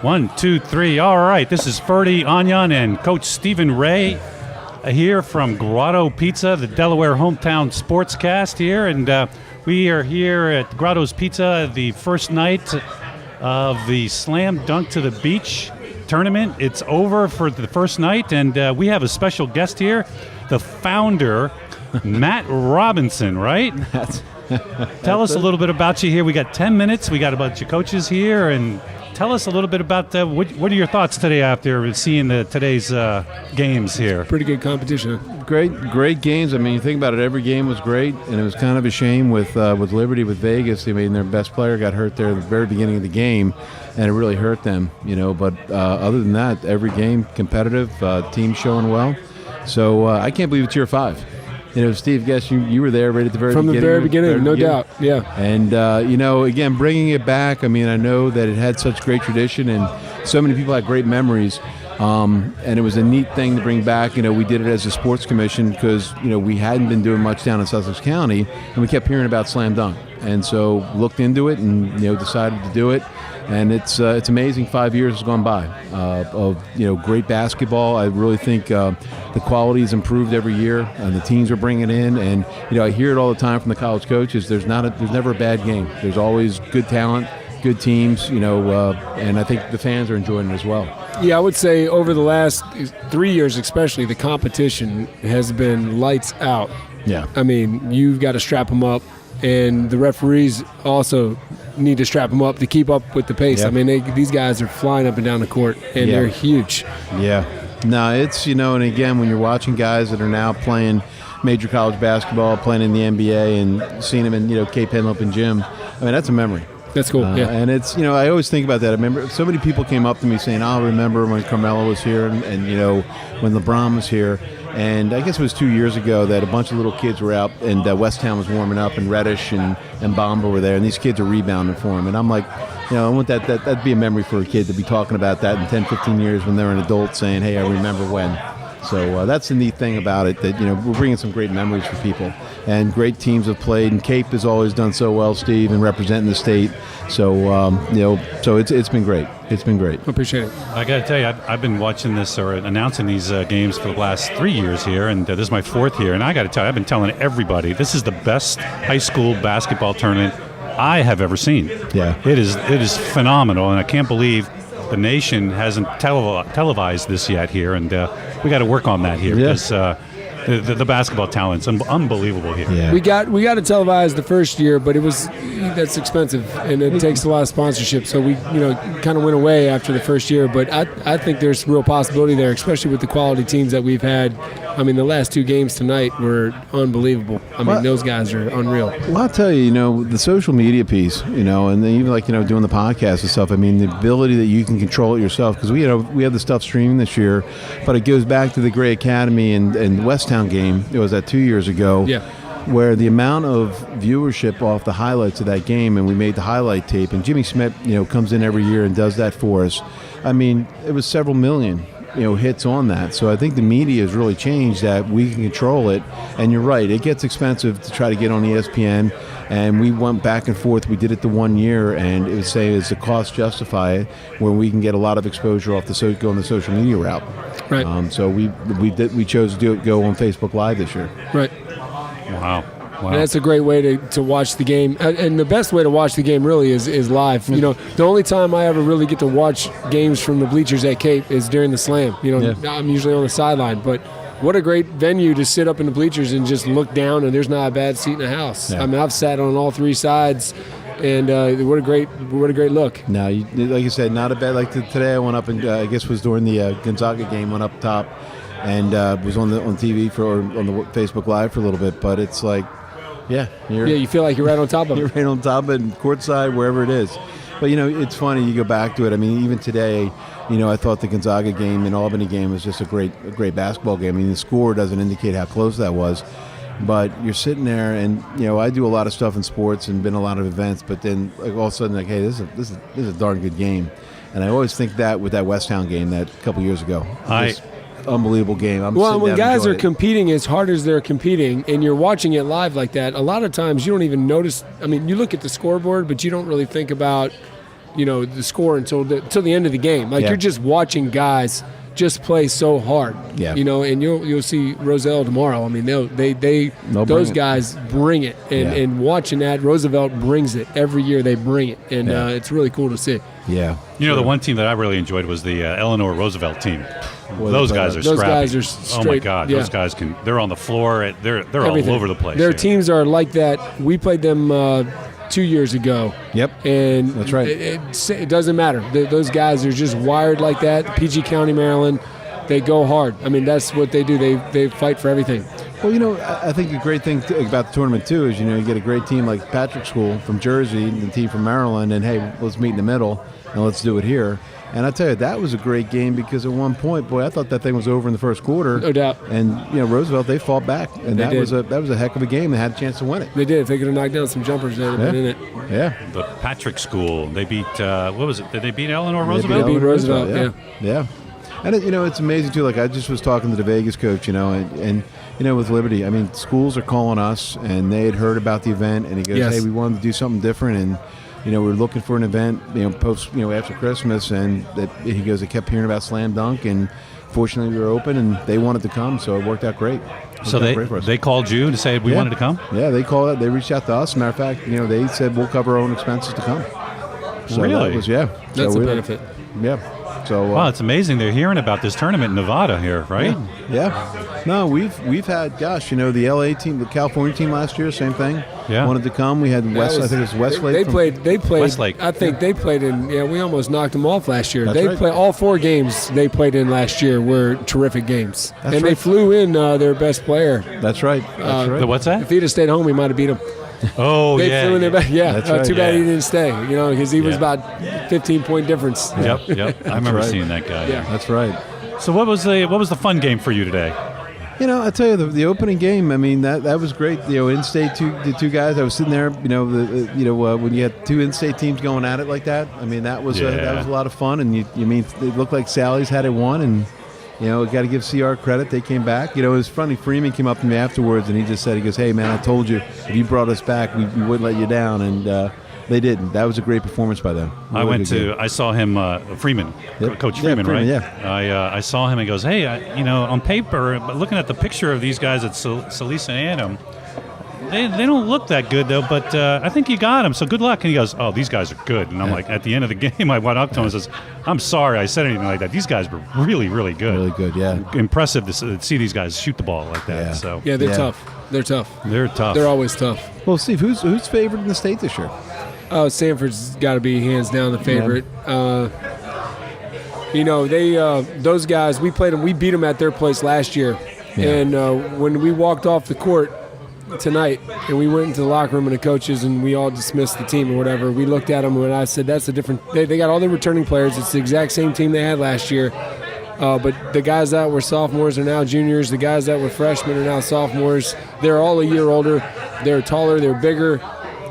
1, 2, 3. All right, this is Ferdy Anyan and Coach Stephen Ray here from Grotto Pizza, the Delaware hometown sportscast here. And we are here at Grotto's Pizza the first night of the Slam Dunk to the Beach tournament. It's over for the first night, and we have a special guest here, the founder, Matt Robinson, right? Tell us a little bit about you here. We got 10 minutes. We got a bunch of coaches here, and tell us a little bit about what are your thoughts today after seeing today's games here? Pretty good competition. Great games. I mean, you think about it, every game was great, and it was kind of a shame with Liberty, with Vegas. I mean, their best player got hurt there at the very beginning of the game, and it really hurt them, But other than that, every game competitive, team showing well. So I can't believe it's year 5. Steve, guess you were there right at the very beginning. From the very beginning, no doubt, yeah. And, again, bringing it back, I mean, I know that it had such great tradition and so many people had great memories. And it was a neat thing to bring back. We did it as a sports commission because, we hadn't been doing much down in Sussex County, and we kept hearing about Slam Dunk. And so looked into it and, decided to do it. And it's amazing 5 years has gone by of great basketball. I really think the quality has improved every year, and the teams are bringing it in. And I hear it all the time from the college coaches. There's never a bad game. There's always good talent, good teams. And I think the fans are enjoying it as well. Yeah, I would say over the last 3 years, especially, the competition has been lights out. Yeah, I mean, you've got to strap them up, and the referees also need to strap them up to keep up with the pace. Yep. I mean, these guys are flying up and down the court, and they're huge. Yeah. No, it's, and again, when you're watching guys that are now playing major college basketball, playing in the NBA, and seeing them in, Cape Henlopen Gym, I mean, that's a memory. That's cool, yeah. And it's, I always think about that. I remember so many people came up to me saying, I'll remember when Carmelo was here and when LeBron was here. And I guess it was 2 years ago that a bunch of little kids were out, and West Town was warming up, and Reddish and Bomba were there, and these kids are rebounding for him. And I'm like, I want that'd be a memory for a kid to be talking about that in 10, 15 years when they're an adult saying, hey, I remember when. So that's the neat thing about it, that, we're bringing some great memories for people. And great teams have played, and Cape has always done so well, Steve, in representing the state. So, so it's been great. It's been great. I appreciate it. I got to tell you, I've been watching this or announcing these games for the last 3 years here, and this is my 4th year. And I got to tell you, I've been telling everybody, this is the best high school basketball tournament I have ever seen. Yeah. It is phenomenal, and I can't believe the nation hasn't televised this yet here, and we got to work on that here because the basketball talent's unbelievable here. Yeah. We got to televise the first year, but that's expensive, and it takes a lot of sponsorship. So we kind of went away after the first year. But I think there's real possibility there, especially with the quality teams that we've had. I mean, the last 2 games tonight were unbelievable. I mean, those guys are unreal. Well, I'll tell you, the social media piece, and then even like doing the podcast and stuff. I mean, the ability that you can control it yourself, because we have the stuff streaming this year, but it goes back to the Gray Academy and West Town game. It was that 2 years ago. Yeah. Where the amount of viewership off the highlights of that game, and we made the highlight tape, and Jimmy Smith, comes in every year and does that for us. I mean, it was several million, hits on that. So I think the media has really changed that we can control it. And you're right, it gets expensive to try to get on ESPN. And we went back and forth. We did it the 1 year, and it would say, is the cost justify it, where we can get a lot of exposure off going the social media route. Right. So we chose to go on Facebook Live this year. Right. Wow. And that's a great way to watch the game. And the best way to watch the game really is live. The only time I ever really get to watch games from the bleachers at Cape is during the Slam. I'm usually on the sideline. But what a great venue to sit up in the bleachers and just look down, and there's not a bad seat in the house. Yeah. I mean, I've sat on all 3 sides, and what a great look. Now, like you said, not a bad. Like today, I went up and I guess was during the Gonzaga game, went up top, and was on TV on the Facebook Live for a little bit. But it's like, you feel like you're right on top of it. You're right on top of it, courtside, wherever it is. But, it's funny, you go back to it. I mean, even today, I thought the Gonzaga game and Albany game was just a great basketball game. I mean, the score doesn't indicate how close that was. But you're sitting there, and, I do a lot of stuff in sports and been a lot of events, but then like, all of a sudden, like, hey, this is a darn good game. And I always think that with that West Town game that a couple years ago. Unbelievable game. When guys are competing as hard as they're competing and you're watching it live like that, a lot of times you don't even notice. I mean, you look at the scoreboard, but you don't really think about the score until the end of the game. Like you're just watching guys just play so hard. Yeah. And you'll see Roselle tomorrow. I mean, those guys bring it, and watching that, Roosevelt brings it every year. They bring it, and it's really cool to see. Yeah. The one team that I really enjoyed was the Eleanor Roosevelt team. Those guys are those scrappy. Guys are straight, oh my God, those guys they're on the floor. They're all over the place. Their teams are like that. We played them 2 years ago. Yep. And that's right. It doesn't matter. Those guys are just wired like that. PG County, Maryland, they go hard. I mean, that's what they do. They fight for everything. Well, I think a great thing about the tournament, too, is, you get a great team like Patrick School from Jersey and the team from Maryland, and, hey, let's meet in the middle and let's do it here. And I tell you, that was a great game because at one point, boy, I thought that thing was over in the first quarter. No doubt. And Roosevelt, they fought back, and that was a heck of a game. They had a chance to win it. They did. If they could have knocked down some jumpers, they'd have been in it. Yeah. The Patrick School, they beat what was it? Did they beat Eleanor Roosevelt? They beat Roosevelt. Yeah. And it's amazing too. Like I just was talking to the Vegas coach, and with Liberty, I mean, schools are calling us, and they had heard about the event, and he goes, "Hey, we wanted to do something different, and." We were looking for an event, post, after Christmas, and he goes, I kept hearing about Slam Dunk, and fortunately we were open, and they wanted to come, so it worked out great. So they called you to say we wanted to come? Yeah, they called it. They reached out to us. Matter of fact, they said we'll cover our own expenses to come. So really? That's a benefit. Yeah. So wow, it's amazing they're hearing about this tournament in Nevada here, right? Yeah. No, we've had, the LA team, the California team last year, same thing. Yeah. Wanted to come. We had I think it was Westlake. They played. Westlake. I think they played in. Yeah, we almost knocked them off last year. That's right. Played all 4 games they played in last year were terrific games, That's and right. they flew in their best player. That's right. That's right. The what's that? If he'd have stayed home, we might have beat him. Oh, they flew in their back. Yeah, That's right. too bad he didn't stay. Because he was about 15-point difference. Yep. I remember seeing that guy. Yeah, that's right. So what was the fun game for you today? I tell you, the opening game, I mean, that was great. In-state, the two guys, I was sitting there, when you had 2 in-state teams going at it like that, I mean, that was a lot of fun. And you mean, it looked like Sally's had it won, and, got to give CR credit. They came back. It was funny. Freeman came up to me afterwards, and he just said, he goes, hey, man, I told you, if you brought us back, we wouldn't let you down. And they didn't. That was a great performance by them. I saw him, Freeman, Coach Freeman, right? Yeah. I saw him and goes, hey, on paper, looking at the picture of these guys at Salisa and Adam, they don't look that good, though, but I think you got them, so good luck. And he goes, oh, these guys are good. And I'm like, at the end of the game, I went up to him and says, I'm sorry I said anything like that. These guys were really, really good. Really good, yeah. Impressive to see these guys shoot the ball like that. Yeah, so. Yeah, they're tough. They're tough. They're tough. They're always tough. Well, Steve, who's favored in the state this year? Sanford's got to be hands down the favorite. Those guys, we played them. We beat them at their place last year. Yeah. And when we walked off the court tonight and we went into the locker room and the coaches and we all dismissed the team or whatever, we looked at them and I said, that's a different – they got all their returning players. It's the exact same team they had last year. But the guys that were sophomores are now juniors. The guys that were freshmen are now sophomores. They're all a year older. They're taller. They're bigger.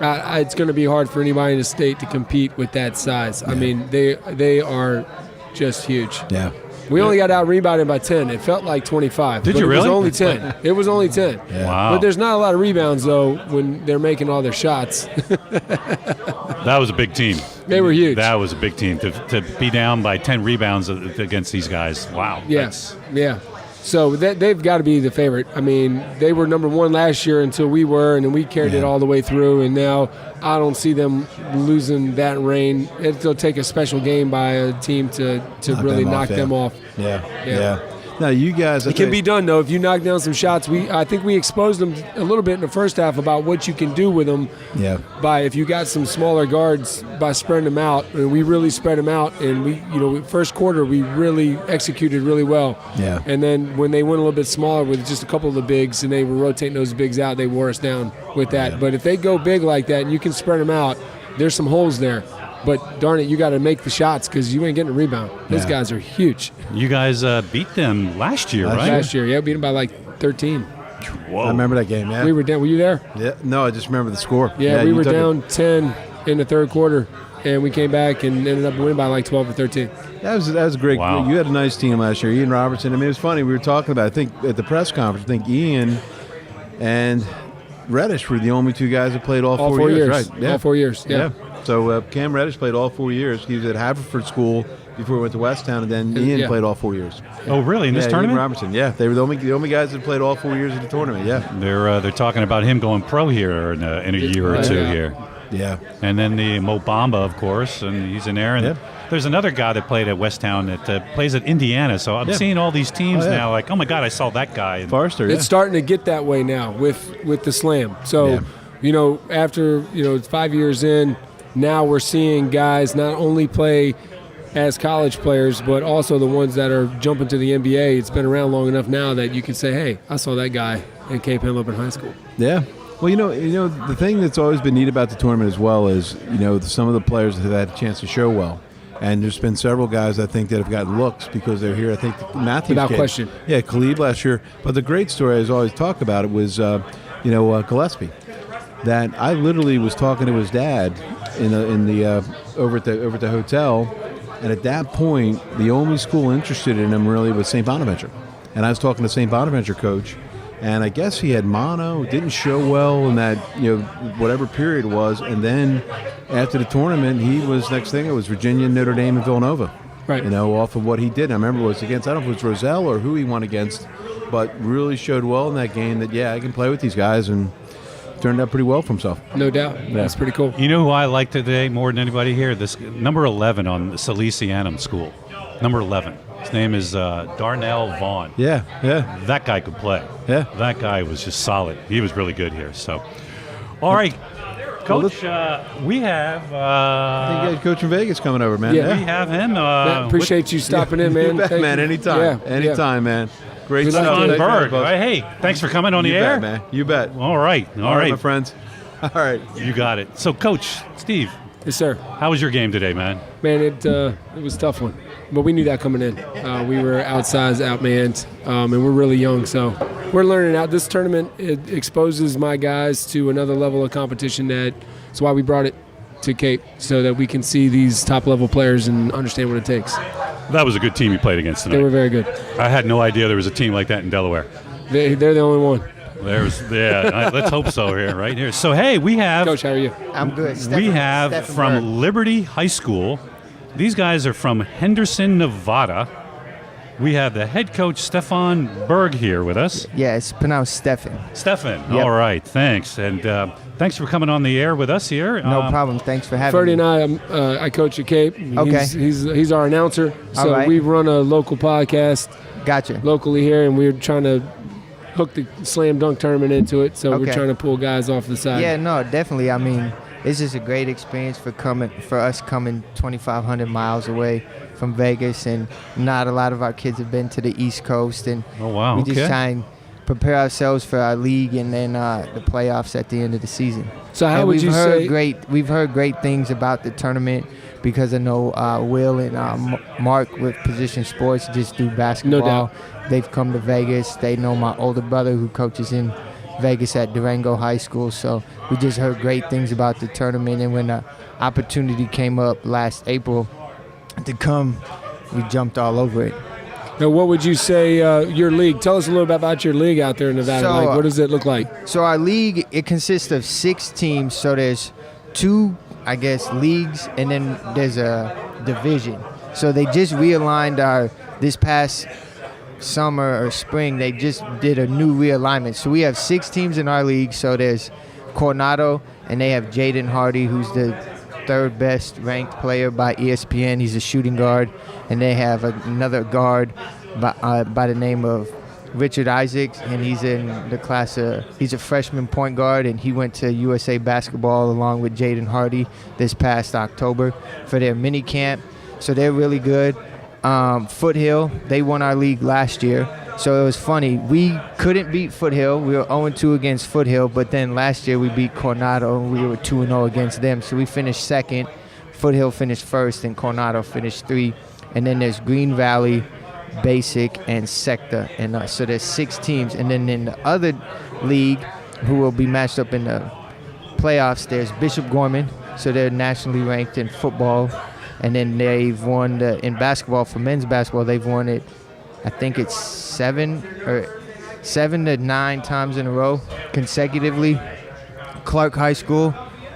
It's going to be hard for anybody in the state to compete with that size. Yeah. I mean, they are just huge. Yeah. We only got out-rebounded by 10. It felt like 25. Did you really? It was only 10. It was only 10. Yeah. Wow. But there's not a lot of rebounds, though, when they're making all their shots. That was a big team. They were huge. That was a big team. To be down by 10 rebounds against these guys. Wow. Yes. Yeah. So they've got to be the favorite. I mean, they were number 1 last year until we were, and then we carried it all the way through. And now I don't see them losing that reign. It'll take a special game by a team to really knock them off. Yeah. Now, you guys... It can be done, though. If you knock down some shots, I think we exposed them a little bit in the first half about what you can do with them. Yeah. If you got some smaller guards, by spreading them out. And we really spread them out. And first quarter, we really executed really well. Yeah. And then when they went a little bit smaller with just a couple of the bigs and they were rotating those bigs out, they wore us down with that. Yeah. But if they go big like that and you can spread them out, there's some holes there. But darn it, you got to make the shots because you ain't getting a rebound. Those guys are huge. You guys beat them last year, right? Last year, beat them by like 13. Whoa. I remember that game, yeah. We were down. Were you there? Yeah. No, I just remember the score. Yeah, we were down 10 in the third quarter, and we came back and ended up winning by like 12 or 13. That was great. Wow. You had a nice team last year. Ian Robertson. I mean, it was funny. We were talking about, I think, at the press conference, I think Ian and Reddish were the only 2 guys that played all 4 years. Right? Yeah. All 4 years, yeah. So Cam Reddish played all 4 years. He was at Haverford School before he went to Westtown, and then Ian played all 4 years. Oh, really? In this tournament? Ian Robertson. Yeah, they were the only guys that played all 4 years of the tournament. Yeah. They're talking about him going pro here in a year or two here. Yeah. And then the Mo Bamba, of course, and he's in there. And there's another guy that played at Westtown that plays at Indiana. So I'm seeing all these teams now like, oh, my God, I saw that guy. Forrester, It's starting to get that way now with the Slam. So, after, 5 years in, now we're seeing guys not only play as college players, but also the ones that are jumping to the NBA. It's been around long enough now that you can say, hey, I saw that guy at Cape Henlopen High School. Yeah. Well, the thing that's always been neat about the tournament as well is, some of the players have had a chance to show well. And there's been several guys, I think, that have gotten looks because they're here. I think Matthews without question. Yeah, Khalid last year. But the great story I always talk about it was, Gillespie. That I literally was talking to his dad over at the hotel, and at that point, the only school interested in him really was St. Bonaventure. And I was talking to St. Bonaventure coach, and I guess he had mono, didn't show well in that, whatever period it was. And then after the tournament, next thing it was Virginia, Notre Dame, and Villanova. Right. Off of what he did. And I remember it was against, I don't know if it was Roselle or who he won against, but really showed well in that game that, I can play with these guys, and turned out pretty well for himself. No doubt. Yeah. That's pretty cool. You know who I like today more than anybody here? This number 11 on the Salesianum School. Number 11. His name is Darnell Vaughn. Yeah. That guy could play. Yeah. That guy was just solid. He was really good here. So, all right, Coach, we have... I think you got Coach from Vegas coming over, man. Yeah, we have him. Appreciate you stopping in, man. You bet, man. You. Anytime. Anytime, man. Great stuff. Stefan Berg. Hey, thanks for coming on the air. You bet, man. You bet. All right, my friends. All right. You got it. So, Coach Steve. Yes, sir. How was your game today, man? Man, it was a tough one. But we knew that coming in. We were outsized, outmanned, and we're really young. So we're learning out. This tournament, it exposes my guys to another level of competition. That's why we brought it to Cape, so that we can see these top-level players and understand what it takes. That was a good team you played against tonight. They were very good. I had no idea there was a team like that in Delaware. They're the only one. Let's hope so here, right here. So, hey, we have... Coach, how are you? I'm good. We have from Liberty High School. These guys are from Henderson, Nevada. We have the head coach, Stefan Berg, here with us. Yeah, it's pronounced Stefan. Stefan. Yep. All right, thanks. And thanks for coming on the air with us here. No problem. Thanks for having Ferdy me. and I coach at Cape. Okay. He's our announcer. So right. we run a local podcast Gotcha. locally here, and we're trying to hook the slam dunk tournament into it. So we're trying to pull guys off the side. Yeah, no, definitely. I mean, it's just a great experience for us coming 2,500 miles away from Vegas, and not a lot of our kids have been to the East Coast, and we just try and prepare ourselves for our league and then the playoffs at the end of the season. So how would you say? We've heard great things about the tournament because I know Will and Mark with Position Sports just do basketball. No doubt. They've come to Vegas. They know my older brother who coaches in Vegas at Durango High School. So we just heard great things about the tournament. And when the opportunity came up last April to come, we jumped all over it. Now, what would you say your league? Tell us a little bit about your league out there in Nevada. So, what does it look like? So our league, it consists of 6 teams. So there's 2, I guess, leagues, and then there's a division. So they just realigned this past summer or spring, they just did a new realignment. So we have 6 teams in our league. So there's Coronado, and they have Jaden Hardy, who's the 3rd best ranked player by ESPN. He's a shooting guard. And they have another guard by the name of Richard Isaacs, and he's in the class he's a freshman point guard, and he went to USA Basketball along with Jaden Hardy this past October for their mini camp. So they're really good. Foothill, they won our league last year. So it was funny. We couldn't beat Foothill. We were 0-2 against Foothill, but then last year we beat Coronado, and we were 2-0 against them. So we finished 2nd. Foothill finished 1st, and Coronado finished 3. And then there's Green Valley, Basic, and Sector. And so there's 6 teams. And then in the other league, who will be matched up in the playoffs, there's Bishop Gorman. So they're nationally ranked in football. And then they've won in basketball, for men's basketball, they've won it, I think it's 7 to 9 times in a row consecutively. Clark High School,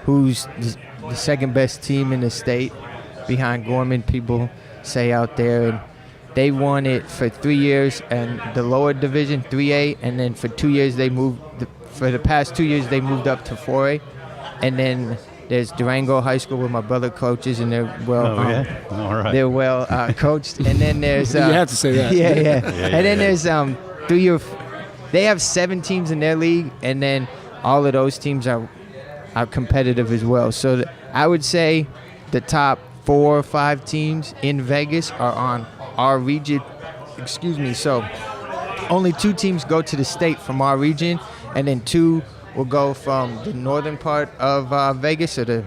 who's the second best team in the state behind Gorman, people say out there. And they won it for 3 years and the lower division, 3A, and then for 2 years for the past 2 years they moved up to 4A. And then there's Durango High School where my brother coaches, and they're well All right. they're well coached. And then there's you have to say that. yeah. And then there's 3 year. They have 7 teams in their league, and then all of those teams are competitive as well. So I would say the top 4 or 5 teams in Vegas are on our region. So only 2 teams go to the state from our region, and then 2 will go from the northern part of Vegas or the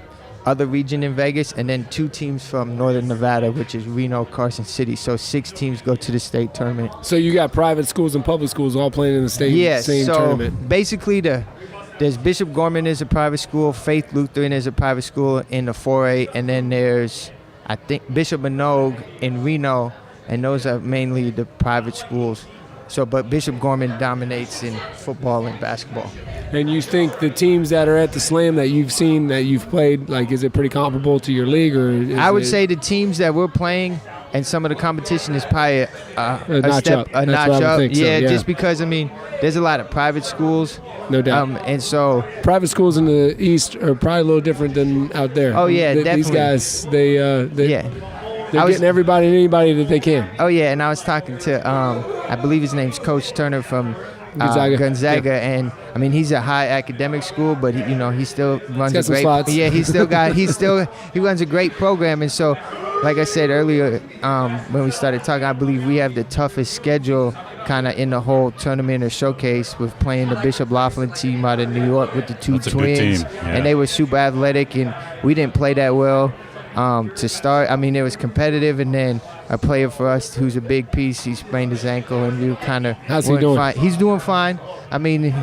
other region in Vegas, and then 2 teams from northern Nevada, which is Reno, Carson City. So 6 teams go to the state tournament. So you got private schools and public schools all playing in the same tournament. Basically there's Bishop Gorman is a private school, Faith Lutheran is a private school in the 4A, and then there's, I think, Bishop Minogue in Reno, and those are mainly the private schools. So, but Bishop Gorman dominates in football and basketball. And you think the teams that are at the Slam that you've seen, that you've played, like, is it pretty comparable to your league? Or I would say the teams that we're playing and some of the competition is probably a notch up. Yeah, just because, I mean, there's a lot of private schools. No doubt. And so private schools in the East are probably a little different than out there. Oh, yeah, definitely. These guys, they're getting everybody and anybody that they can. Oh, yeah, and I was talking to, I believe his name's Coach Turner from Gonzaga, and I mean he's a high academic school, but he still runs a great. Yeah, he runs a great program, and so, like I said earlier, when we started talking, I believe we have the toughest schedule kind of in the whole tournament or showcase with playing the Bishop Laughlin team out of New York with the 2 That's twins, and they were super athletic, and we didn't play that well. To start, I mean, it was competitive, and then a player for us who's a big piece, he sprained his ankle, and we kind of How's he doing? Fine. He's doing fine. I mean,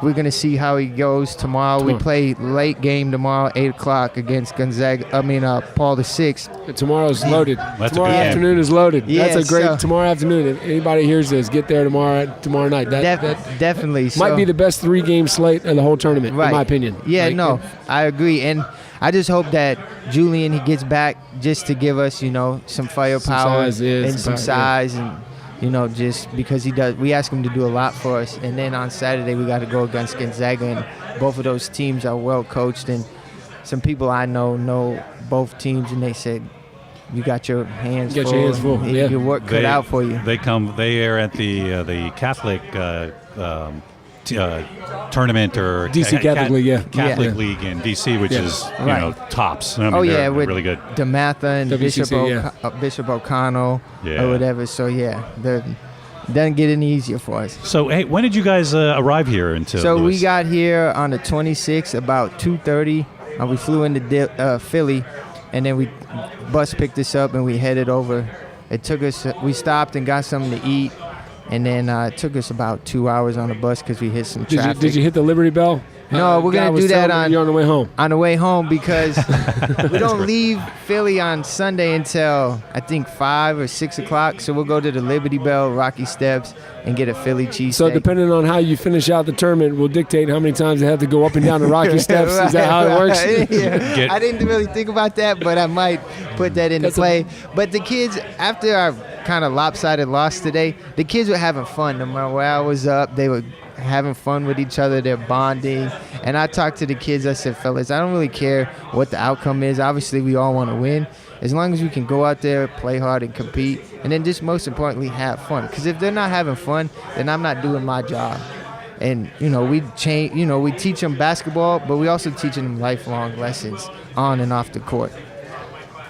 we're going to see how he goes tomorrow. We play late game tomorrow, 8 o'clock against Paul VI. Tomorrow's loaded. Tomorrow afternoon is loaded. Yeah, that's a great tomorrow afternoon. If anybody hears this, get there tomorrow night. That definitely. Might be the best 3-game slate of the whole tournament, in my opinion. Yeah, I agree. And I just hope that Julian, he gets back just to give us, some firepower and some size, and just because he does. We ask him to do a lot for us, and then on Saturday we got to go against Gonzaga, and both of those teams are well coached, and some people I know both teams, and they said, you got your hands full. Your work cut out for you. They are at the Catholic tournament or DC Catholic League, Catholic League in DC, which is tops. I mean, with really good. DeMatha and Bishop O'Connell or whatever. So doesn't get any easier for us. So hey, when did you guys arrive here into? So Lewis? we got here on the 26th about 2:30. We flew into Philly, and then bus picked us up and we headed over. It took us. We stopped and got something to eat. And then it took us about 2 hours on the bus because we hit some traffic. Did you hit the Liberty Bell? No, we're going to do that you're on the way home. On the way home because we don't leave Philly on Sunday until, I think, 5 or 6 o'clock. So we'll go to the Liberty Bell, Rocky Steps, and get a Philly cheesesteak. So depending on how you finish out the tournament will dictate how many times they have to go up and down the Rocky Steps. Is that how it works? Yeah. I didn't really think about that, but I might put that into play. But the kids, after our kind of lopsided loss today, the kids were having fun. No matter where I was up, they were having fun with each other. They're bonding. And I talked to the kids. I said, fellas, I don't really care what the outcome is. Obviously, we all want to win. As long as we can go out there, play hard, and compete, and then just most importantly, have fun. Because if they're not having fun, then I'm not doing my job. And, we teach them basketball, but we also teach them lifelong lessons on and off the court.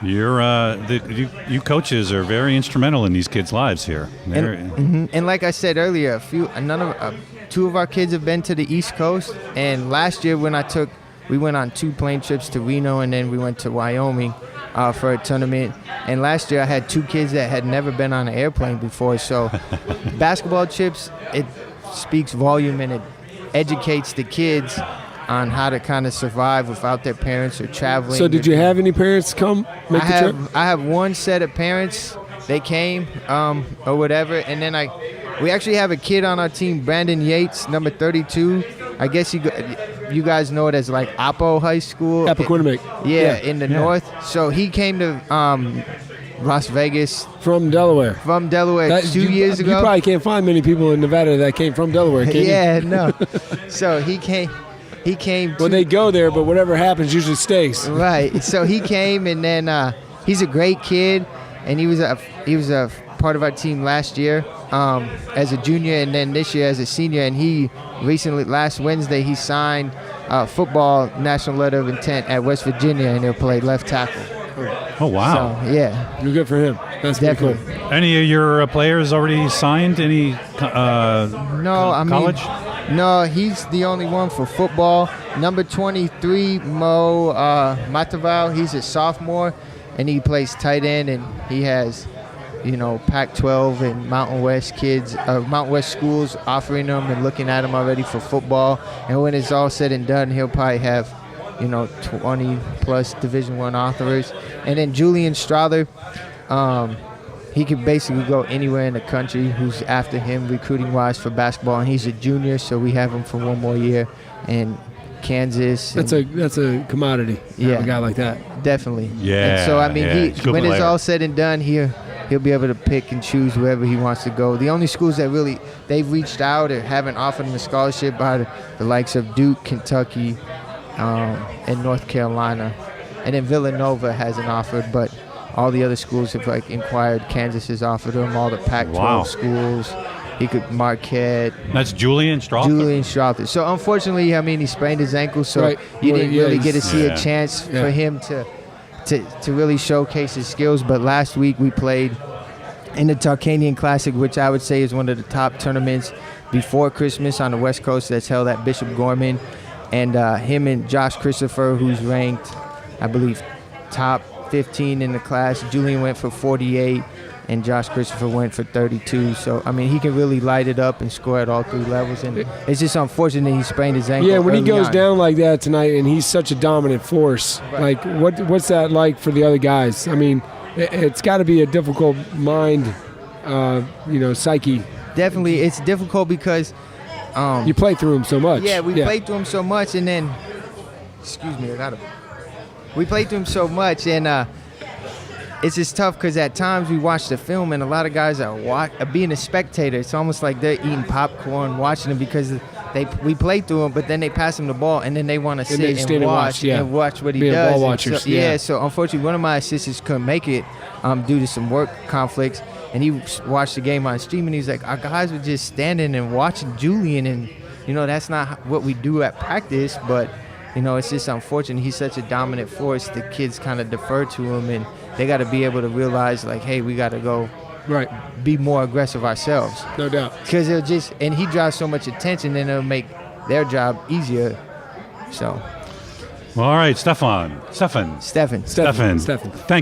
You coaches are very instrumental in these kids' lives here. And like I said earlier, two of our kids have been to the East Coast, and last year we went on 2 plane trips to Reno, and then we went to Wyoming for a tournament. And last year I had 2 kids that had never been on an airplane before. So basketball trips, it speaks volume, and it educates the kids on how to kind of survive without their parents or traveling. So did you have any parents come make the trip? I have one set of parents. They came or whatever, and then we actually have a kid on our team, Brandon Yates, number 32. I guess you guys know it as like Apo High School. Appoquinimink. In the north. So he came to Las Vegas from Delaware. 2 years ago. You probably can't find many people in Nevada that came from Delaware, can you? No. So he came. Well, they go there, but whatever happens usually stays. Right. So he came, and then he's a great kid, and he was a part of our team last year as a junior, and then this year as a senior. And he recently, last Wednesday, he signed football national letter of intent at West Virginia, and he'll play left tackle. Oh, wow. So, yeah. You're good for him. That's definitely pretty cool. Any of your players already signed? Any college? No, he's the only one for football. Number 23, Mo Mataval, he's a sophomore, and he plays tight end, and he has, Pac-12 and Mountain West Mountain West schools offering him and looking at him already for football. And when it's all said and done, he'll probably have, 20-plus Division I offers. And then Julian Strother, he could basically go anywhere in the country who's after him recruiting-wise for basketball, and he's a junior, so we have him for one more year. And Kansas. That's a commodity. Yeah, a guy like that. Definitely. Yeah. And so I mean, when it's player. all said and done, he'll be able to pick and choose wherever he wants to go. The only schools that really they've reached out or haven't offered him a scholarship are the likes of Duke, Kentucky, and North Carolina, and then Villanova hasn't offered, but all the other schools have inquired. Kansas has offered him. All the Pac-12 schools. He could Marquette. That's Julian Strother. So unfortunately, I mean, he sprained his ankle, so you didn't really get to see a chance for him to really showcase his skills. But last week we played in the Tarkanian Classic, which I would say is one of the top tournaments before Christmas on the West Coast that's held at Bishop Gorman. And him and Josh Christopher, who's ranked, I believe, top 15 in the class. Julian went for 48. And Josh Christopher went for 32. So, I mean, he can really light it up and score at all three levels. And it's just unfortunate he sprained his ankle. Yeah, when he goes down like that tonight and he's such a dominant force, like what's that like for the other guys? I mean, it's got to be a difficult mind, psyche. Definitely. It's difficult because you play through him so much. Yeah, we played through him so much. And then, we played through him so much. And, it's just tough because at times we watch the film and a lot of guys are being a spectator. It's almost like they're eating popcorn watching him because we play through him, but then they pass him the ball and then they want to sit and watch what he does. Ball watchers, so unfortunately one of my assistants couldn't make it due to some work conflicts, and he watched the game on stream and he's like, our guys were just standing and watching Julian, and that's not what we do at practice, but it's just unfortunate. He's such a dominant force. The kids kind of defer to him, and they got to be able to realize, like, hey, we got to go be more aggressive ourselves. No doubt. Because and he draws so much attention, then it'll make their job easier. So. Well, all right, Stefan. Thanks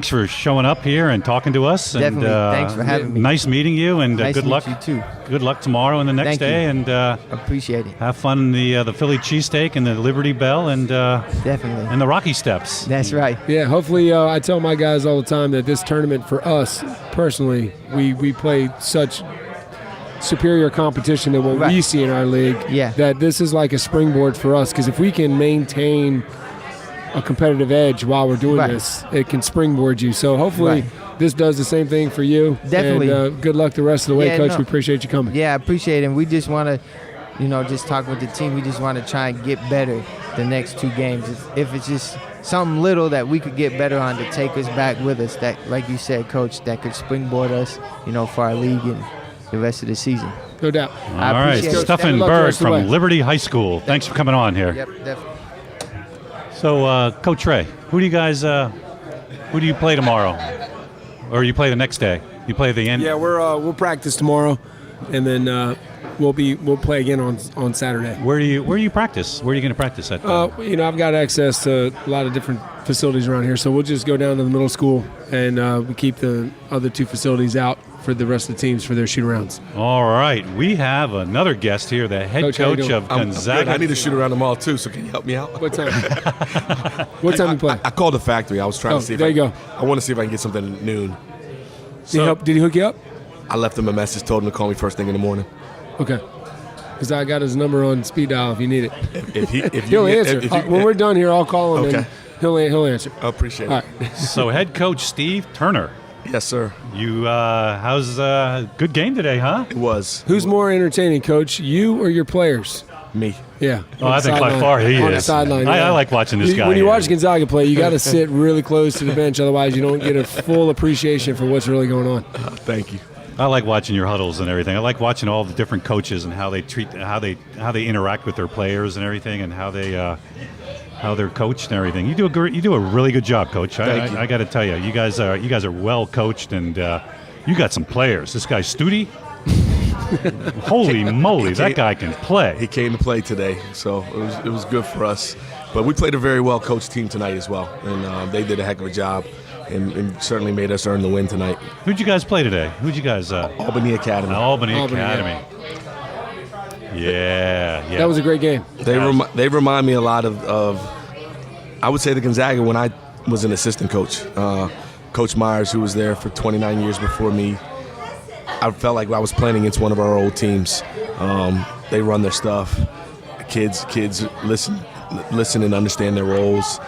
for showing up here and talking to us. Definitely. And, thanks for having me. Nice meeting you, and nice good to luck. Meet you too. Good luck tomorrow and the next day. You. And appreciate it. Have fun in the Philly cheesesteak and the Liberty Bell, and definitely, and the Rocky Steps. That's right. Yeah. Hopefully, I tell my guys all the time that this tournament for us personally, we play such superior competition than what we see in our league. Yeah. That this is like a springboard for us, because if we can maintain a competitive edge while we're doing this, it can springboard you. So hopefully this does the same thing for you. Definitely. And good luck the rest of the way, Coach. We appreciate you coming. Yeah, I appreciate it. And we just want to, just talk with the team. We just want to try and get better the next two games. If it's just something little that we could get better on to take us back with us, that, like you said, Coach, that could springboard us, for our league and the rest of the season. No doubt. All right, Stefan Berg from Liberty High School. Thanks for coming on here. Yep, definitely. So, Coach Ray, who do you play tomorrow, or you play the next day? You play the end. Yeah, we'll practice tomorrow, and then we'll play again on Saturday. Where do you practice? Where are you going to practice at? I've got access to a lot of different facilities around here, so we'll just go down to the middle school, and we keep the other two facilities out for the rest of the teams for their shoot-arounds. All right. We have another guest here, the head coach of Gonzaga. I need to shoot around tomorrow, too, so can you help me out? What time? What time you play? I called the factory. I was trying to see if there you go. I want to see if I can get something at noon. Did he hook you up? I left him a message, told him to call me first thing in the morning. Okay. because I got his number on speed dial if you need it. If He'll answer. When we're done here, I'll call him and he'll answer. I appreciate it. All right. So head coach Steve Turner, Yes, sir. you how's good game today, huh? It was. Who's more entertaining, Coach, you or your players? Me. Yeah. Oh, I think by far he on is. the sideline. I yeah. like watching this guy. When you here. watch Gonzaga play, you got to sit really close to the bench, otherwise you don't get a full appreciation for what's really going on. Thank you. I like watching your huddles and everything. I like watching all the different coaches and how they treat, how they interact with their players and everything, and how they're coached and everything. You do a really good job, Coach. Thank you. I got to tell you, you guys are well coached, and you got some players. This guy Studi, holy moly, that guy can play. He came to play today, so it was good for us. But we played a very well coached team tonight as well, and they did a heck of a job, and certainly made us earn the win tonight. Who'd you guys play today? Who'd you guys? Albany Academy. Albany Albany, Academy. Yeah. That was a great game. They remind me a lot of I would say the Gonzaga when I was an assistant coach. Coach Myers, who was there for 29 years before me, I felt like I was playing against one of our old teams. They run their stuff. Kids listen and understand their roles.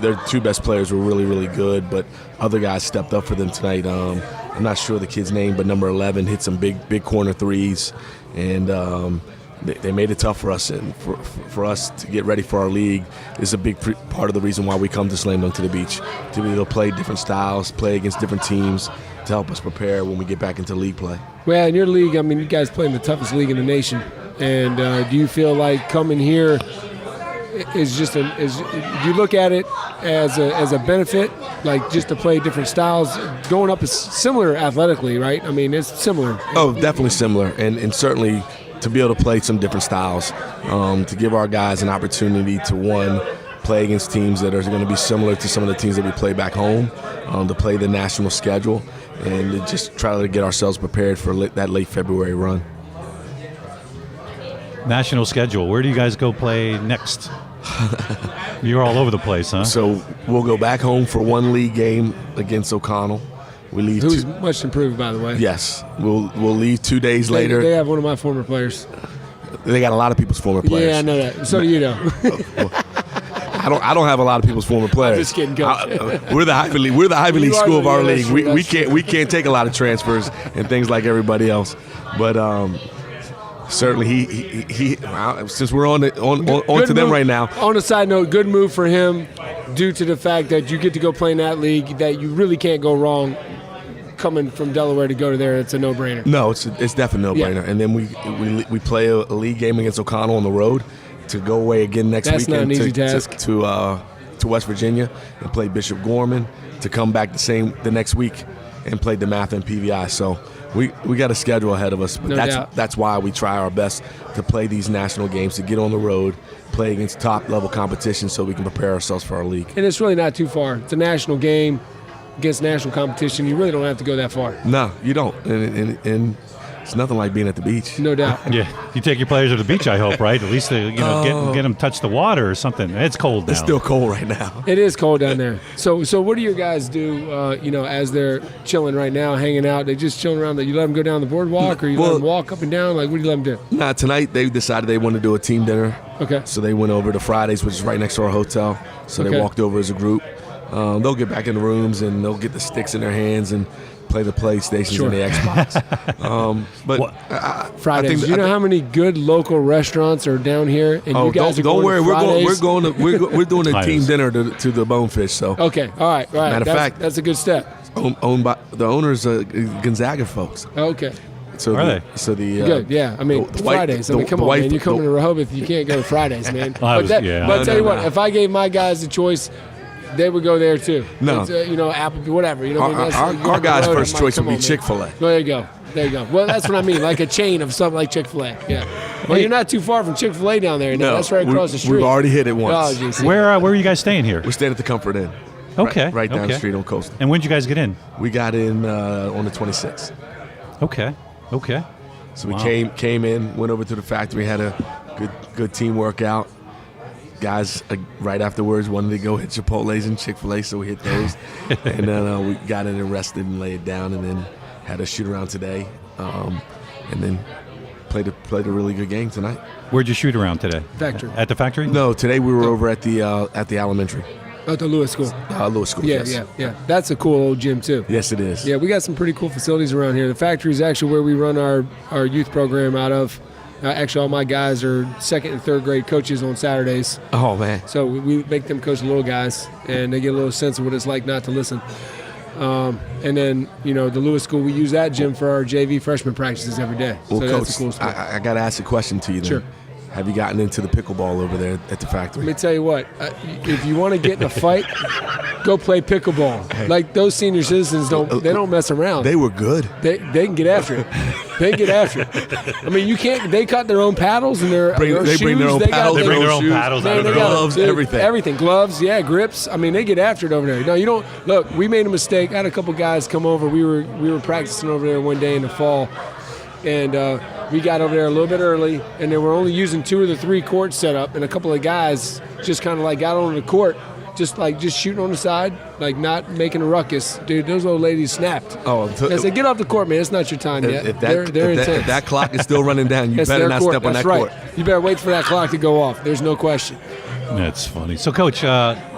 Their two best players were really, really good, but other guys stepped up for them tonight. I'm not sure the kid's name, but number 11 hit some big corner threes, and they made it tough for us. And for us to get ready for our league is a big part of the reason why we come to Slam Dunk to the Beach, to be able to play different styles, play against different teams, to help us prepare when we get back into league play. Well, in your league, I mean, you guys play in the toughest league in the nation. And do you feel like coming here is just do you look at it as a benefit, like just to play different styles? Going up is similar athletically, right? I mean, it's similar. Oh, definitely similar, and certainly to be able to play some different styles, to give our guys an opportunity to, one, play against teams that are going to be similar to some of the teams that we play back home, to play the national schedule, and to just try to get ourselves prepared for that late February run. National schedule. Where do you guys go play next? You're all over the place, huh? So we'll go back home for one league game against O'Connell. We leave. Who's much improved, by the way. Yes, we'll leave 2 days later. They have one of my former players. They got a lot of people's former players. Yeah, I know that. So do you know. I don't have a lot of people's former players. Just kidding, Coach. We're the Ivy League school of our yeah, league. true, We can't take a lot of transfers and things like everybody else. But certainly he since we're on to them right now. On a side note, good move for him, due to the fact that you get to go play in that league that you really can't go wrong. Coming from Delaware to go to there, it's a no-brainer. No, it's definitely a no-brainer. Yeah. And then we play a league game against O'Connell on the road to go away again next weekend. That's not an easy task. To West Virginia and play Bishop Gorman, to come back the next week and play DeMatha and PVI. So we got a schedule ahead of us, but that's why we try our best to play these national games, to get on the road, play against top-level competition so we can prepare ourselves for our league. And it's really not too far. It's a national game against national competition. You really don't have to go that far. No, you don't. And it's nothing like being at the beach. No doubt. Yeah, you take your players to the beach, I hope, right? At least get them touch the water or something. It's cold now. It's still cold right now. It is cold down there. So what do your guys do? As they're chilling right now, hanging out, they just chilling around. You let them go down the boardwalk, or you let them walk up and down? Like, what do you let them do? Nah, tonight they decided they wanted to do a team dinner. Okay. So they went over to Fridays, which is right next to our hotel. So they walked over as a group. They'll get back in the rooms and they'll get the sticks in their hands and play the PlayStations and the Xbox. But Fridays. You know how many good local restaurants are down here? And you guys don't worry. We're doing a team Nice. dinner to the Bonefish. So okay, all right. Matter of fact, that's a good step. Owned by the owners, Gonzaga folks. Okay. So are they? So the good, yeah. I mean, Fridays. I mean, come on, man. You're coming to Rehoboth. You can't go to Fridays, man. But I'll tell you what. If I gave my guys the choice, they would go there too. No, Applebee's, whatever. Our guys' first choice would be Chick-fil-A. There you go. Well, that's what I mean, like a chain of something like Chick-fil-A. Yeah. Well, you're not too far from Chick-fil-A down there. No, that's right across the street. We've already hit it once. Oh, geez. Where are you guys staying here? We're staying at the Comfort Inn. Okay. Right down the street on Coastal. And when did you guys get in? We got in on the 26th. Okay. So we came in, went over to the factory, had a good team workout. Guys, right afterwards, wanted to go hit Chipotle's and Chick-fil-A, so we hit those. And then we got in and rested and laid down, and then had a shoot around today. And then played a really good game tonight. Where'd you shoot around today? Factory. At the factory? No, today we were over at the elementary. At the Lewis School. Lewis School. Yeah, yes. yeah. That's a cool old gym too. Yes, it is. Yeah, we got some pretty cool facilities around here. The factory is actually where we run our youth program out of. Actually, all my guys are second and third grade coaches on Saturdays. Oh man. So we make them coach the little guys, and they get a little sense of what it's like not to listen. And then, the Lewis School, we use that gym for our JV freshman practices every day. Well, so Coach, that's a cool spot. I got to ask a question to you then. Sure. Have you gotten into the pickleball over there at the factory? Let me tell you what, if you want to get in a fight, go play pickleball. Hey. Like those senior citizens don't mess around. They were good. They can get after it. They can get after it. I mean, you can't. They cut their own paddles and their shoes. Bring their own paddles. They bring their own shoes, paddles Man, out of they their got gloves, everything. Everything. Gloves, yeah, grips. I mean, they get after it over there. No, you don't. Look, we made a mistake. I had a couple guys come over. We were practicing over there one day in the fall, and we got over there a little bit early, and they were only using 2 of the 3 courts set up, and a couple of guys just kind of like got onto the court, just shooting on the side, like not making a ruckus. Dude, those old ladies snapped. Oh, I said, get off the court, man. It's not your time yet. They're intense. If that clock is still running down, you It's better their not court. step on That's that right. court. You better wait for that clock to go off. There's no question. That's funny. So, Coach,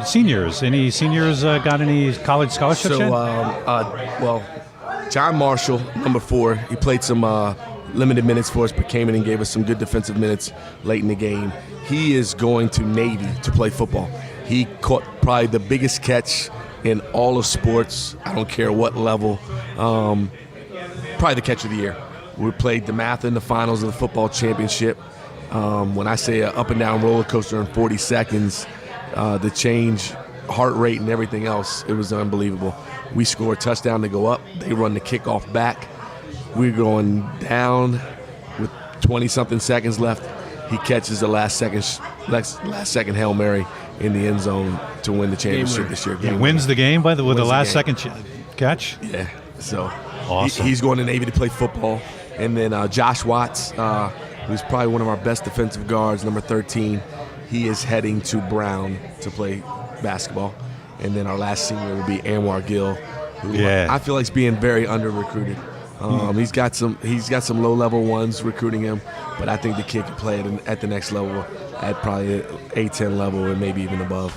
seniors, any seniors got any college scholarships yet? Well, John Marshall, number 4, he played some limited minutes for us, but came in and gave us some good defensive minutes late in the game. He is going to Navy to play football. He caught probably the biggest catch in all of sports. I don't care what level. Probably the catch of the year. We played DeMatha in the finals of the football championship. When I say an up and down roller coaster in 40 seconds, the change, heart rate, and everything else, it was unbelievable. We score a touchdown to go up. They run the kickoff back. We're going down with 20-something seconds left. He catches the last second Hail Mary in the end zone to win the championship this year. He wins the game with the last second catch? Yeah. So awesome. He's going to Navy to play football. And then Josh Watts, who's probably one of our best defensive guards, number 13, he is heading to Brown to play basketball. And then our last senior will be Anwar Gill, who I feel like is being very under-recruited. He's got some low-level ones recruiting him, but I think the kid can play at the next level, at probably A10 level or maybe even above.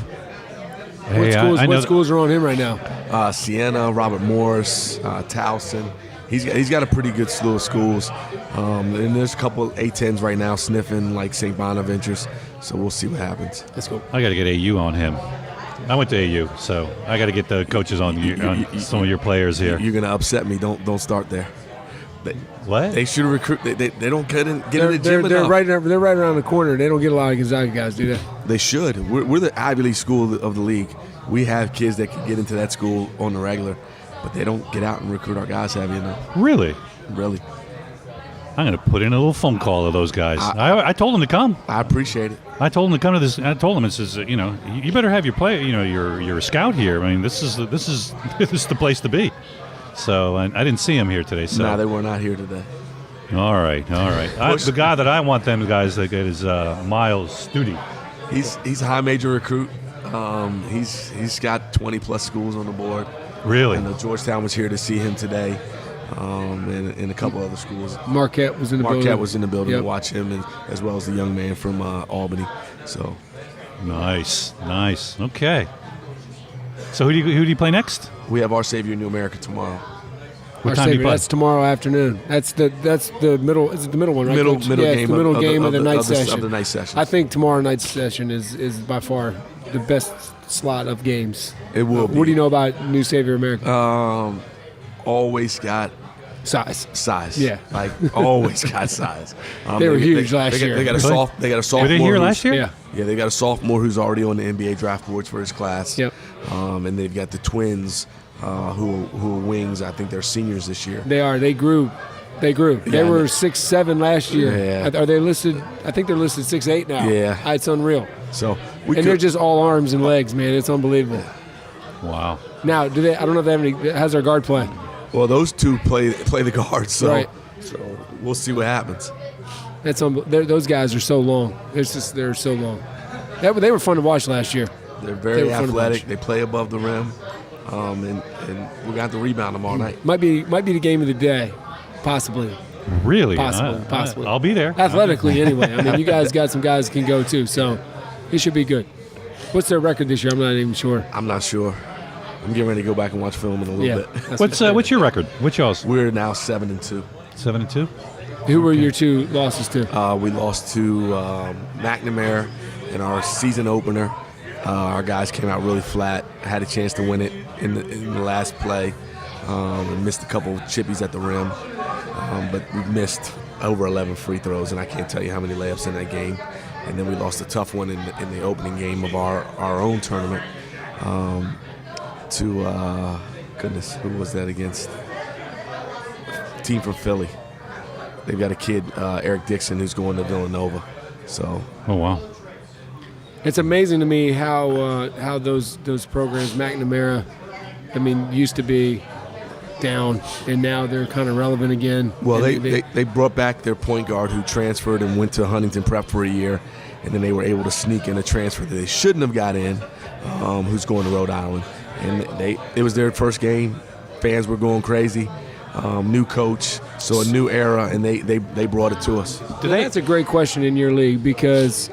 Hey, what schools are on him right now? Siena, Robert Morris, Towson. He's got a pretty good slew of schools, and there's a couple A10s right now sniffing like St. Bonaventure's. So we'll see what happens. That's cool. I got to get AU on him. I went to AU, so I got to get the coaches on some of your players here. You're gonna upset me. Don't start there. What? They should recruit. They don't get in the gym They're enough. right around the corner. They don't get a lot of Gonzaga guys, do they? They should. We're the Ivy League school of the league. We have kids that can get into that school on the regular, but they don't get out and recruit our guys heavy enough. Really? Really. I'm going to put in a little phone call to those guys. I told them to come. I appreciate it. I told them to come to this. I told them, it says, you better have your play. You're a scout here. I mean, this is the place to be. So I didn't see him here today. So No, they were not here today. All right. The guy that I want them guys to get is Miles Studi. He's a high major recruit. He's got 20+ schools on the board. Really? And Georgetown was here to see him today. And a couple other schools. Marquette was in the building. Marquette was in the building Yep. to watch him, and as well as the young man from Albany. So Nice. Okay. So who do you play next? we have Our Savior New America tomorrow. What time do you play? That's tomorrow afternoon. That's the middle. Is it the middle one? Right, Middle Coach? game. It's the middle game of the night session. Of the night session. I think tomorrow night's session is by far the best slot of games. It will be. What do you know about New Savior America? Always got Size. Yeah. Like always got size. They were huge last year. They got a sophomore. Were they here who's- last year? Yeah. Yeah, they got a sophomore who's already on the NBA draft boards for his class. Yep. And they've got the twins who are wings. I think they're seniors this year. They are. They grew. They Yeah, were 6'7" last year. Yeah. Are they listed? I think they're listed 6'8" now. Yeah. It's unreal. So They're just all arms and legs, man. It's unbelievable. Wow. Now, do they? I don't know if they have any. How's their guard play? Well, those two play the guards, so Right. we'll see what happens. That's those guys are so long. They're so long. They were fun to watch last year. They're They very were fun to athletic. watch. They play above the rim, and we got to rebound tomorrow night. Might be the game of the day, possibly. Really? Possibly. I'll be there. Athletically, anyway. I mean, you guys got some guys that can go too, so it should be good. What's their record this year? I'm not even sure. I'm not sure. I'm getting ready to go back and watch film in a little bit. What's your record? What's y'all's? We're now 7-2. 7-2. Who were your 2 losses to? We lost to McNamara in our season opener. Our guys came out really flat. Had a chance to win it in the last play. And missed a couple of chippies at the rim. But we missed over 11 free throws, and I can't tell you how many layups in that game. And then we lost a tough one in the opening game of our own tournament to, goodness, who was that against? Team from Philly. They've got a kid, Eric Dixon, who's going to Villanova. So. Oh, wow. It's amazing to me how those programs, McNamara, I mean, used to be down, and now they're kind of relevant again. Well, they brought back their point guard who transferred and went to Huntington Prep for a year, and then they were able to sneak in a transfer that they shouldn't have got in, who's going to Rhode Island. And it was their first game. Fans were going crazy. New coach, so a new era, and they brought it to us. That's a great question in your league because,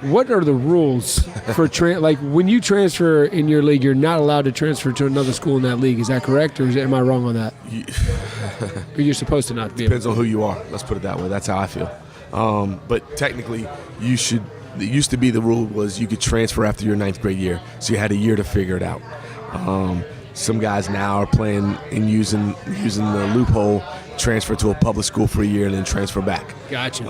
what are the rules for like when you transfer in your league? You're not allowed to transfer to another school in that league. Is that correct, or am I wrong on that? Or you're supposed to not be. Depends on who you are. Let's put it that way. That's how I feel. But technically, you should. It used to be the rule was you could transfer after your 9th grade year, so you had a year to figure it out. Some guys now are playing and using the loophole, transfer to a public school for a year and then transfer back. Gotcha.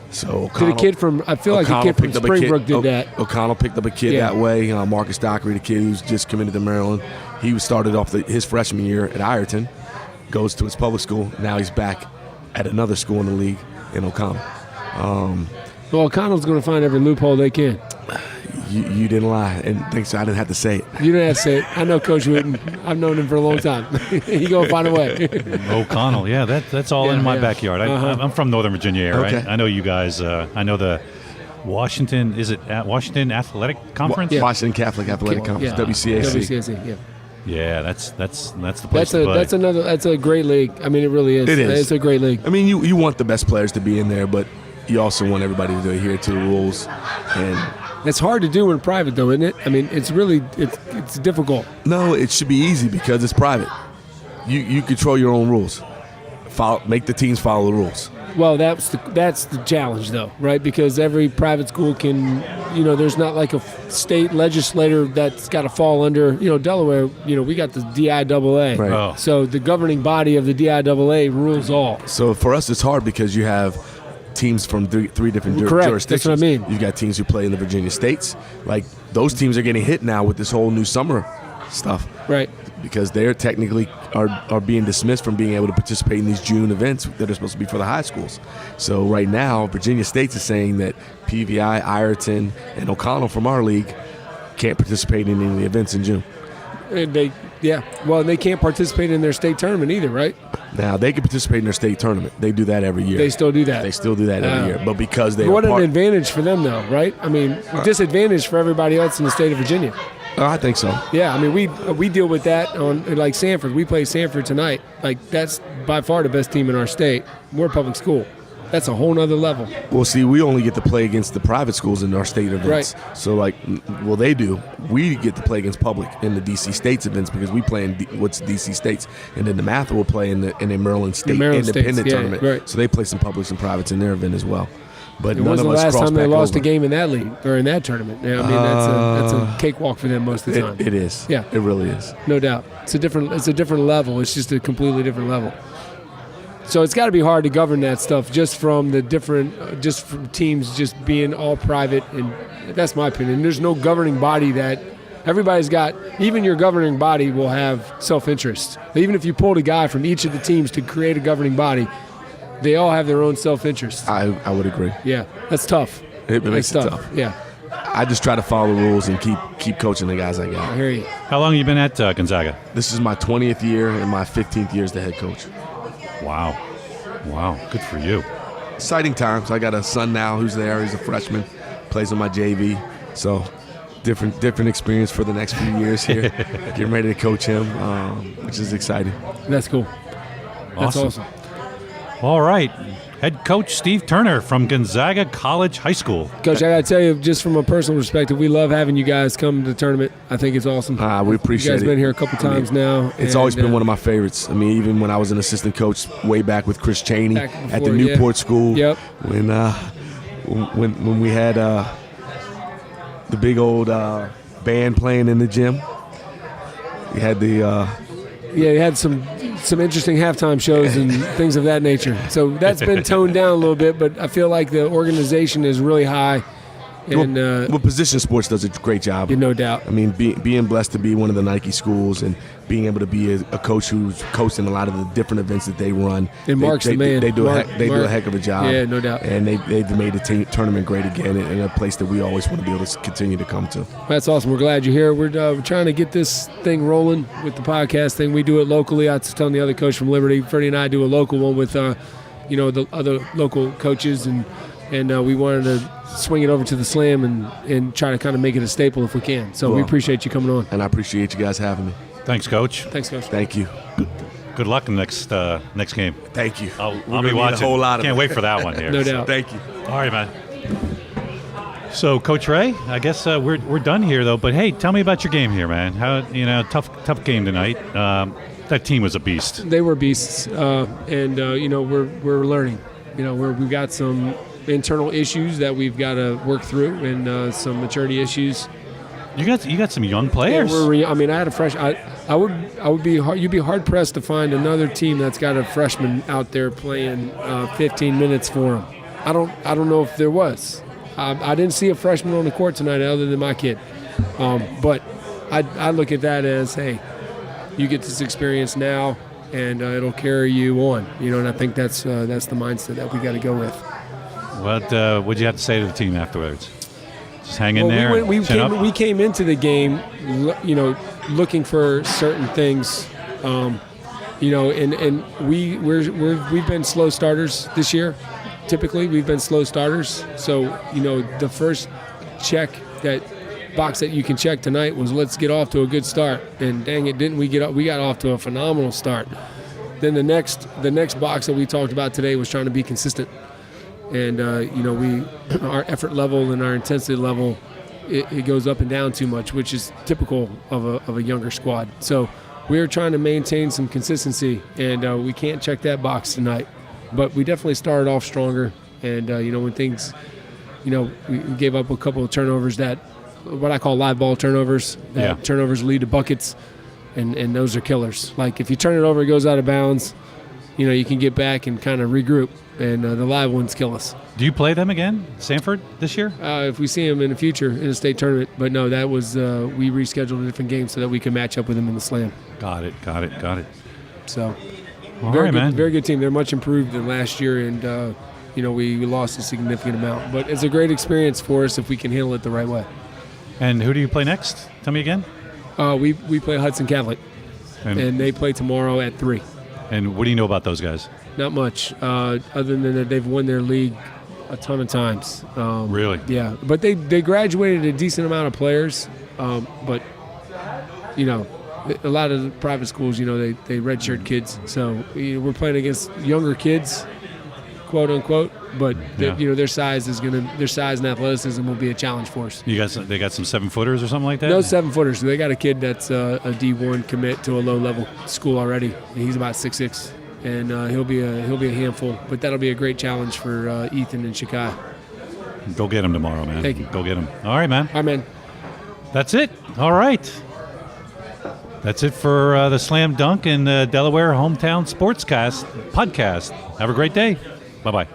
So did a kid from I feel like a kid from Springbrook did that. O'Connell picked up a kid that way. Marcus Dockery, the kid who's just committed to Maryland, he started off his freshman year at Ireton, goes to his public school. Now he's back at another school in the league in O'Connell. Well, O'Connell's going to find every loophole they can. You didn't lie, and thanks. I didn't have to say it. You didn't have to say it. I know Coach Wooten. I've known him for a long time. He going to find a way. O'Connell, yeah, that's all in my backyard. I'm from Northern Virginia area. Okay. I know you guys. I know the Washington. Is it Washington Athletic Conference? Washington Catholic Athletic Conference, WCAC. Yeah. Yeah, that's the place to play. That's a great league. I mean, it really is. It is. It's a great league. I mean, you want the best players to be in there, but you also want everybody to adhere to the rules. And it's hard to do in private, though, isn't it? I mean, it's difficult. No, it should be easy because it's private. You control your own rules. Make the teams follow the rules. Well, that's the challenge, though, right? Because every private school can, there's not like a state legislator that's got to fall under, Delaware, we got the DIAA. Right. Oh. So the governing body of the DIAA rules all. So for us, it's hard because you have teams from three different jurisdictions. That's what I mean. You've got teams who play in the Virginia states. Like, those teams are getting hit now with this whole new summer stuff. Right. Because they're technically are being dismissed from being able to participate in these June events that are supposed to be for the high schools. So right now, Virginia State is saying that PVI, Ireton, and O'Connell from our league can't participate in any of the events in June. And they can't participate in their state tournament either, right? Now, they can participate in their state tournament. They do that every year. They still do that. They still do that every year. But because they what an advantage for them, though, right? I mean, disadvantage for everybody else in the state of Virginia. I think so. Yeah, I mean, we deal with that on, like, Sanford. We play Sanford tonight. Like, that's by far the best team in our state. We're a public school. That's a whole nother level. Well, see, we only get to play against the private schools in our state events. Right. So, they do. We get to play against public in the D.C. States events because we play in what's D.C. States. And then the Mather will play in the Maryland State Independent Tournament. Right. So they play some publics and privates in their event as well. But when was the last time they lost over. a game in that league or in that tournament? Yeah, I mean, that's a cakewalk for them most of the time. It is. Yeah. It really is. No doubt. It's a different level. It's just a completely different level. So it's got to be hard to govern that stuff just from teams just being all private, and that's my opinion. There's no governing body that everybody's got. Even your governing body will have self-interest. Even if you pulled a guy from each of the teams to create a governing body, they all have their own self-interest. I would agree. Yeah, that's tough. It makes it tough. Yeah. I just try to follow the rules and keep coaching the guys I got. I hear you. How long have you been at Gonzaga? This is my 20th year and my 15th year as the head coach. Wow, good for you. Exciting times. I got a son now who's there. He's a freshman, plays on my JV. So different experience for the next few years here. Getting ready to coach him, which is exciting. That's cool. That's awesome. All right. Head coach Steve Turner from Gonzaga College High School. Coach, I got to tell you, just from a personal perspective, we love having you guys come to the tournament. I think it's awesome. We appreciate it. You guys been here a couple times now. It's always been one of my favorites. I mean, even when I was an assistant coach way back with Chris Chaney Before, at the Newport School. Yep. When we had the big old band playing in the gym. We had the you had some interesting halftime shows and things of that nature. So that's been toned down a little bit, but I feel like the organization is really high. And well, Position Sports does a great job. No doubt. I mean, being blessed to be one of the Nike schools and being able to be a coach who's coaching a lot of the different events that they run. And Mark's the man. They do a heck of a job. Yeah, no doubt. And they've made the tournament great again in a place that we always want to be able to continue to come to. That's awesome. We're glad you're here. We're trying to get this thing rolling with the podcast thing. We do it locally. I was telling the other coach from Liberty, Freddie and I do a local one with, the other local coaches, and we wanted to swing it over to the Slam and try to kind of make it a staple if we can. So we appreciate you coming on. And I appreciate you guys having me. Thanks, Coach. Thanks, Coach. Thank you. Good luck in the next game. Thank you. I'll be watching. A whole lot of Can't wait for that one here. No doubt. Thank you. All right, man. So, Coach Ray, I guess we're done here though. But hey, tell me about your game here, man. How tough game tonight. That team was a beast. They were beasts, and we're learning. We've got some internal issues that we've got to work through, and some maturity issues. You got some young players. I had a fresh. I would be hard. You'd be hard pressed to find another team that's got a freshman out there playing 15 minutes for them. I don't know if there was. I didn't see a freshman on the court tonight other than my kid. But I look at that as, hey, you get this experience now, and it'll carry you on. And I think that's the mindset that we got to go with. What'd you have to say to the team afterwards? Just hang in there. We came into the game, looking for certain things, and we've been slow starters this year. Typically, we've been slow starters. So the first box that you can check tonight was let's get off to a good start. And dang it, didn't we get? We got off to a phenomenal start. Then the next box that we talked about today was trying to be consistent. And our effort level and our intensity level, it goes up and down too much, which is typical of a younger squad. So we're trying to maintain some consistency, and we can't check that box tonight. But we definitely started off stronger, and when things, we gave up a couple of turnovers that, what I call live ball turnovers. Turnovers lead to buckets, and those are killers. Like if you turn it over, it goes out of bounds. You can get back and kind of regroup, and the live ones kill us. Do you play them again, Sanford, this year? If we see them in the future in a state tournament. But no, that was we rescheduled a different game so that we could match up with them in the Slam. Got it. So, All right, man. Very good team. They're much improved than last year, and we lost a significant amount. But it's a great experience for us if we can handle it the right way. And who do you play next? Tell me again. We play Hudson Catholic, and they play tomorrow at 3. And what do you know about those guys? Not much, other than that they've won their league a ton of times. Really? Yeah, but they graduated a decent amount of players, but a lot of the private schools, they redshirt kids. So we're playing against younger kids, quote unquote, but their size and athleticism will be a challenge for us. They got some 7-footers or something like that? No 7-footers. They got a kid that's a D1 commit to a low level school already. He's about 6'6", and he'll be a handful. But that'll be a great challenge for Ethan and Shikai. Go get him tomorrow, man. Thank you. Go get him. All right, man. All right, man. That's it. All right. That's it for the Slam Dunk and the Delaware Hometown Sportscast podcast. Have a great day. Bye-bye.